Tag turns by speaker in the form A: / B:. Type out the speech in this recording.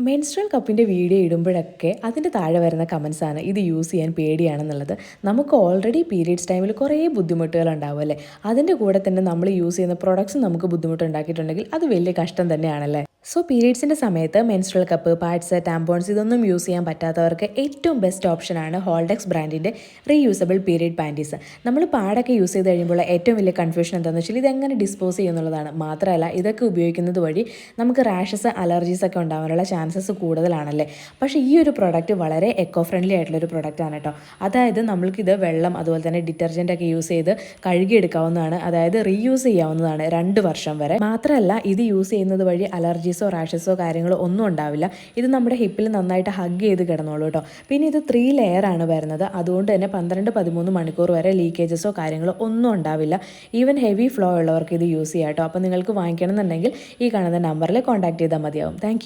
A: Menstrual കപ്പിൻ്റെ video ഇടുമ്പോഴൊക്കെ അതിൻ്റെ താഴെ വരുന്ന കമൻസാണ് ഇത് യൂസ് ചെയ്യാൻ പേടിയാണെന്നുള്ളത്. നമുക്ക് ഓൾറെഡി പീരിയഡ്സ് ടൈമിൽ കുറേ ബുദ്ധിമുട്ടുകൾ ഉണ്ടാവും അല്ലേ. അതിൻ്റെ കൂടെ തന്നെ നമ്മൾ യൂസ് ചെയ്യുന്ന പ്രൊഡക്ട്സ് നമുക്ക് ബുദ്ധിമുട്ടുണ്ടാക്കിയിട്ടുണ്ടെങ്കിൽ അത് വലിയ കഷ്ടം തന്നെയാണല്ലേ. സോ പീരിയഡ്സിൻ്റെ സമയത്ത് മെൻസ്ട്രൽ കപ്പ്, പാഡ്സ്, ടാമ്പോൺസ് ഇതൊന്നും യൂസ് ചെയ്യാൻ പറ്റാത്തവർക്ക് ഏറ്റവും ബെസ്റ്റ് ഓപ്ഷനാണ് ഹോൾഡെക്സ് ബ്രാൻഡിൻ്റെ റീയൂസബിൾ പീരിയഡ് പാൻറ്റീസ്. നമ്മൾ പാഡൊക്കെ യൂസ് ചെയ്ത് കഴിയുമ്പോൾ ഏറ്റവും വലിയ കൺഫ്യൂഷൻ എന്താണെന്ന് വെച്ചാൽ ഇതെങ്ങനെ ഡിസ്പോസ് ചെയ്യുന്നുള്ളതാണ്. മാത്രമല്ല ഇതൊക്കെ ഉപയോഗിക്കുന്നത് വഴി നമുക്ക് റാഷസ്, അലർജീസ് ഒക്കെ ഉണ്ടാകാനുള്ള ചാൻസസ് കൂടുതലാണല്ലേ. പക്ഷേ ഈ ഒരു പ്രൊഡക്റ്റ് വളരെ എക്കോ ഫ്രണ്ട്ലി ആയിട്ടുള്ളൊരു പ്രൊഡക്റ്റാണ് കേട്ടോ. അതായത് നമ്മൾക്കിത് വെള്ളം അതുപോലെ തന്നെ ഡിറ്റർജൻ്റ് ഒക്കെ യൂസ് ചെയ്ത് കഴുകിയെടുക്കാവുന്നതാണ്. അതായത് റീയൂസ് ചെയ്യാവുന്നതാണ് 2 വർഷം വരെ. മാത്രമല്ല ഇത് യൂസ് ചെയ്യുന്നത് വഴി അലർജീസോ റാഷസോ കാര്യങ്ങളോ ഒന്നും ഉണ്ടാവില്ല. ഇത് നമ്മുടെ ഹിപ്പിൽ നന്നായിട്ട് ഹഗ് ചെയ്ത് കിടന്നോളൂ കേട്ടോ. പിന്നെ ഇത് 3 ലെയർ ആണ് വരുന്നത്. അതുകൊണ്ട് തന്നെ 12-13 മണിക്കൂർ വരെ ലീക്കേജസോ കാര്യങ്ങളോ ഒന്നും ഉണ്ടാവില്ല. ഈവൻ ഹെവി ഫ്ലോ ഉള്ളവർക്ക് ഇത് യൂസ് ചെയ്യാം കേട്ടോ. അപ്പോൾ നിങ്ങൾക്ക് വാങ്ങിക്കണം എന്നുണ്ടെങ്കിൽ ഈ കാണുന്ന നമ്പറിൽ കോൺടാക്ട് ചെയ്താൽ മതിയാവും. താങ്ക്